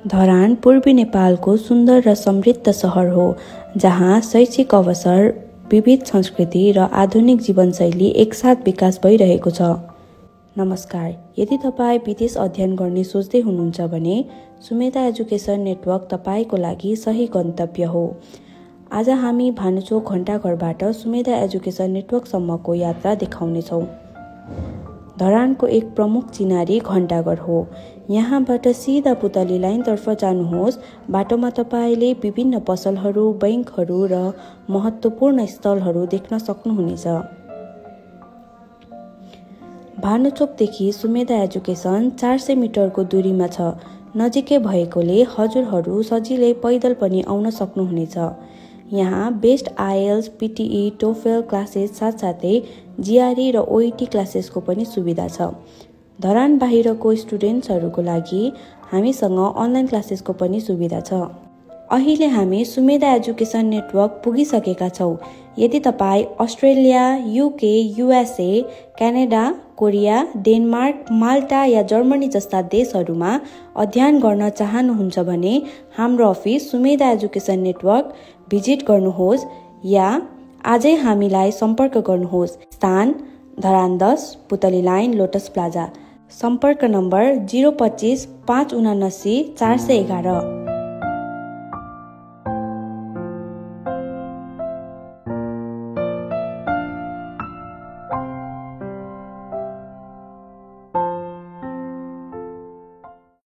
धरान पूर्वी नेपालको सुन्दर र समृद्ध सहर हो, जहाँ शैक्षिक अवसर, विविध संस्कृति र आधुनिक जीवनशैली एकसाथ विकास भइरहेको छ। नमस्कार, यदि तपाईँ विदेश अध्ययन गर्ने सोच्दै हुनुहुन्छ भने सुमेधा एजुकेसन नेटवर्क तपाईँको लागि सही गन्तव्य हो। आज हामी भानुचोक घण्टाघरबाट सुमेधा एजुकेसन नेटवर्कसम्मको यात्रा देखाउनेछौँ। धरानको एक प्रमुख चिनारी घण्टाघर हो। यहाँबाट सिधा पुतली लाइनतर्फ जानुहोस्। बाटोमा तपाईँले विभिन्न पसलहरू, बैंकहरू र महत्त्वपूर्ण स्थलहरू देख्न सक्नुहुनेछ। भानुचोकदेखि सुमेधा एजुकेसन 400 मिटरको दूरीमा छ। नजिकै भएकोले हजुरहरू सजिलै पैदल पनि आउन सक्नुहुनेछ। यहाँ बेस्ट आइएल्स, पिटिई, टोफेल क्लासेस साथसाथै जिआरई र ओइटी क्लासेसको पनि सुविधा छ। धरान बाहिरको स्टुडेन्ट्सहरूको लागि हामीसँग अनलाइन क्लासेसको पनि सुविधा छ। अहिले हामी सुमेधा एजुकेसन नेटवर्क पुगिसकेका छौँ। यदि तपाईँ Australia, UK, USA, Canada, Korea, Denmark, Malta या जर्मनी जस्ता देशहरूमा अध्ययन गर्न चाहनुहुन्छ भने हाम्रो office Sumedha education network visit गर्नुहोस् या आजै हामीलाई सम्पर्क गर्नुहोस्। स्थान धरान 10, पुतली लाइन, लोटस प्लाजा। सम्पर्क नम्बर 025 579 411।